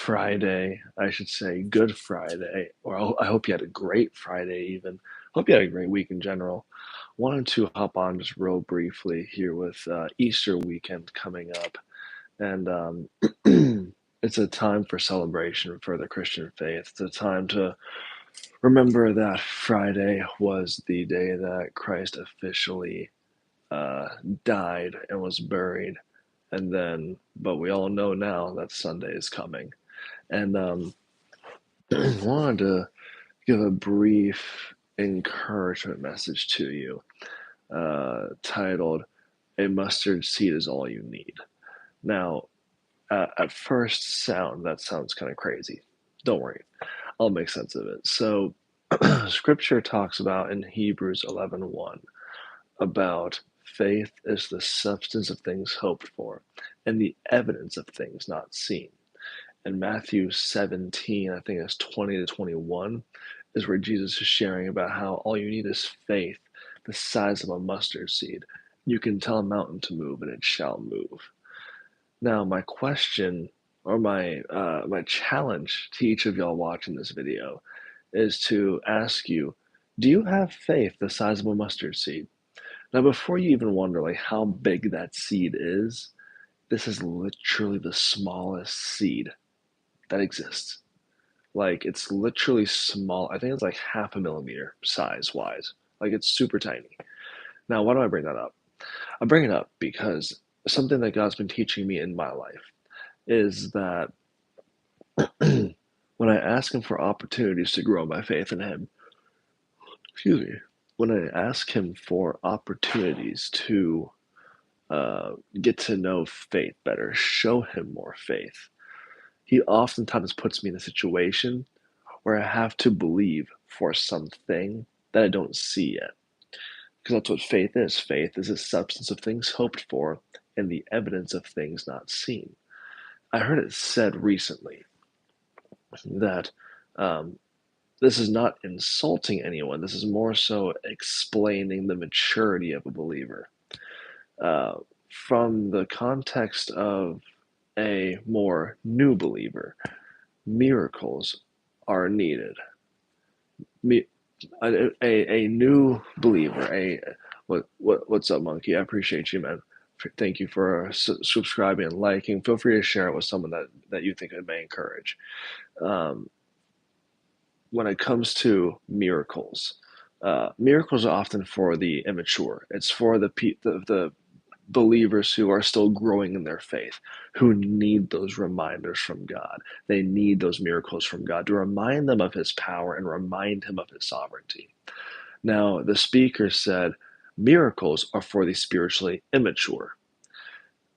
Friday, I should say Good Friday, or I hope you had a great Friday even. Hope you had a great week in general. Wanted to hop on just real briefly here with Easter weekend coming up, and it's a time for celebration for the Christian faith. It's a time to remember that Friday was the day that Christ officially uh, died and was buried, and then, but we all know now that Sunday is coming. And wanted to give a brief encouragement message to you, titled "A Mustard Seed Is All You Need." Now, at first sound, that sounds kind of crazy. Don't worry, I'll make sense of it. So, Scripture talks about in Hebrews 11:1 about faith is the substance of things hoped for and the evidence of things not seen. In Matthew 17, I think it's 20 to 21, is where Jesus is sharing about how all you need is faith, the size of a mustard seed. You can tell a mountain to move, and it shall move. Now, my question or my challenge to each of y'all watching this video is to ask you, do you have faith the size of a mustard seed? Now, before you even wonder like how big that seed is, this is literally the smallest seed that exists. Like it's literally small. I think it's like half a millimeter size wise. Like it's super tiny. Now, why do I bring that up? I bring it up because something that God's been teaching me in my life is that when I ask Him for opportunities to grow my faith in Him, excuse me, when I ask Him for opportunities to get to know faith better, show Him more faith, He oftentimes puts me in a situation where I have to believe for something that I don't see yet. Because that's what faith is. Faith is a substance of things hoped for and the evidence of things not seen. I heard it said recently that um, this is not insulting anyone. This is more so explaining the maturity of a believer. Uh, from the context of a more new believer, miracles are needed. Me, a new believer, what's up, Monkey? I appreciate you, man. Thank you for subscribing and liking. Feel free to share it with someone that you think it may encourage. Um, when it comes to miracles, miracles are often for the immature. It's for the believers who are still growing in their faith, who need those reminders from God. They need those miracles from God to remind them of His power and remind Him of His sovereignty. Now, the speaker said, miracles are for the spiritually immature.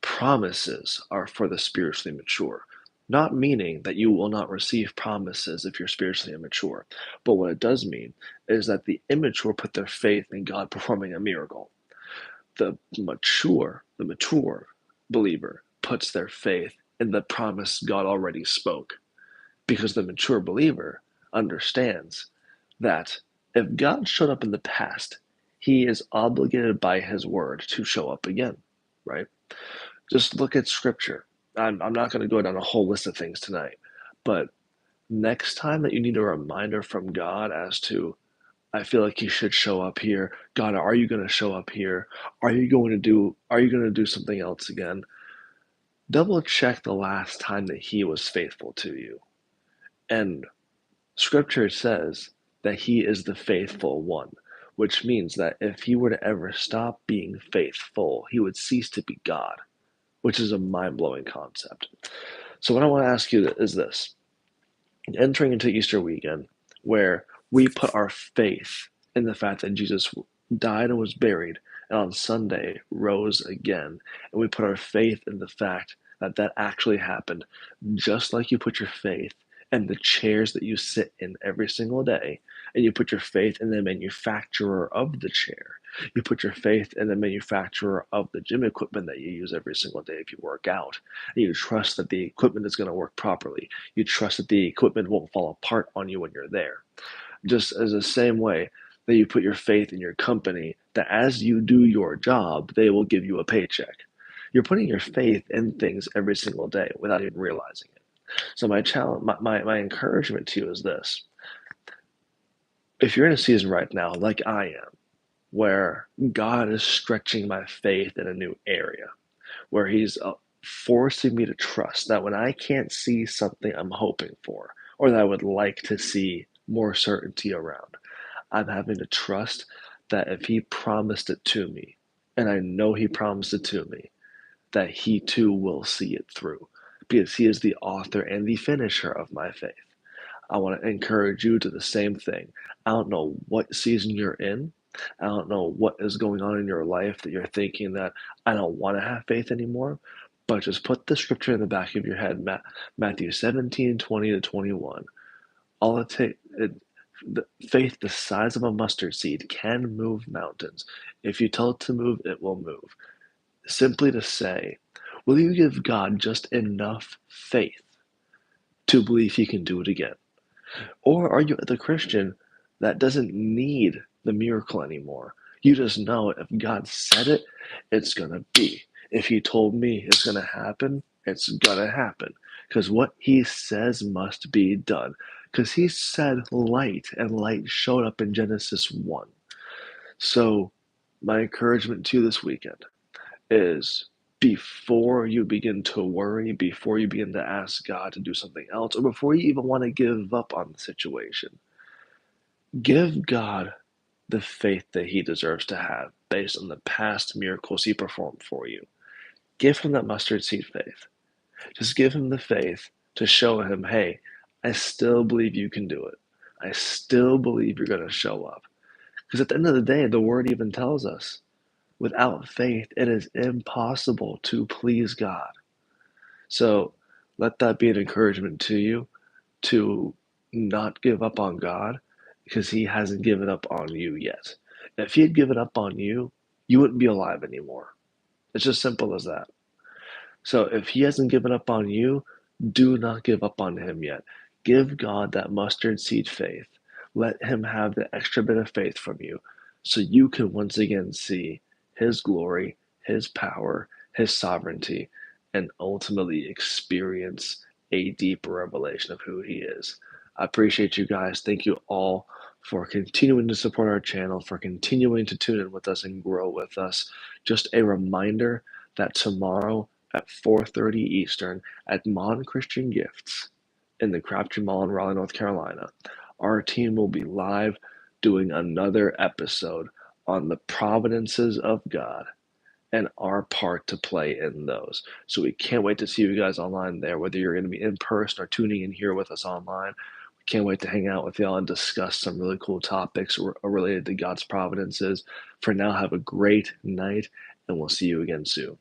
Promises are for the spiritually mature. Not meaning that you will not receive promises if you're spiritually immature. But what it does mean is that the immature put their faith in God performing a miracle. The mature believer puts their faith in the promise God already spoke. Because the mature believer understands that if God showed up in the past, He is obligated by His word to show up again, right? Just look at scripture. I'm not going to go down a whole list of things tonight, but next time that you need a reminder from God as to, I feel like He should show up here. God, are you going to show up here? Are you going to do something else again? Double check the last time that He was faithful to you. And scripture says that He is the faithful one, which means that if He were to ever stop being faithful, He would cease to be God, which is a mind-blowing concept. So what I want to ask you is this. Entering into Easter weekend, where we put our faith in the fact that Jesus died and was buried, and on Sunday rose again, and we put our faith in the fact that that actually happened, just like you put your faith in the chairs that you sit in every single day, and you put your faith in the manufacturer of the chair. You put your faith in the manufacturer of the gym equipment that you use every single day if you work out. And you trust that the equipment is going to work properly. You trust that the equipment won't fall apart on you when you're there. Just as the same way that you put your faith in your company, that as you do your job, they will give you a paycheck. You're putting your faith in things every single day without even realizing it. So my challenge, my encouragement to you is this: if you're in a season right now, like I am, where God is stretching my faith in a new area, where He's forcing me to trust that when I can't see something I'm hoping for, or that I would like to see more certainty around, I'm having to trust that if He promised it to me, and I know He promised it to me, that He too will see it through, because He is the author and the finisher of my faith. I want to encourage you to the same thing. I don't know what season you're in. I don't know what is going on in your life that you're thinking that I don't want to have faith anymore. But just put the scripture in the back of your head, Matthew 17:20 to 21. All it takes, the faith the size of a mustard seed can move mountains. If you tell it to move, it will move. Simply to say, will you give God just enough faith to believe He can do it again? Or are you the Christian that doesn't need the miracle anymore? You just know if God said it, it's going to be. If He told me it's going to happen, it's going to happen. Because what He says must be done. Because He said light, and light showed up in Genesis 1. So, my encouragement to you this weekend is, before you begin to worry, before you begin to ask God to do something else, or before you even want to give up on the situation, give God the faith that He deserves to have based on the past miracles He performed for you. Give Him that mustard seed faith. Just give Him the faith to show Him, hey, I still believe you can do it. I still believe you're going to show up. Because at the end of the day, the Word even tells us, without faith, it is impossible to please God. So let that be an encouragement to you to not give up on God, because He hasn't given up on you yet. If He had given up on you, you wouldn't be alive anymore. It's just simple as that. So if He hasn't given up on you, do not give up on Him yet. Give God that mustard seed faith. Let Him have the extra bit of faith from you so you can once again see His glory, His power, His sovereignty, and ultimately experience a deeper revelation of who He is. I appreciate you guys. Thank you all for continuing to support our channel, for continuing to tune in with us and grow with us. Just a reminder that tomorrow at 4:30 Eastern at Mon Christian Gifts in the Crabtree Mall in Raleigh, North Carolina, our team will be live doing another episode on the providences of God and our part to play in those. So we can't wait to see you guys online there, whether you're going to be in person or tuning in here with us online. We can't wait to hang out with y'all and discuss some really cool topics related to God's providences. For now, have a great night, and we'll see you again soon.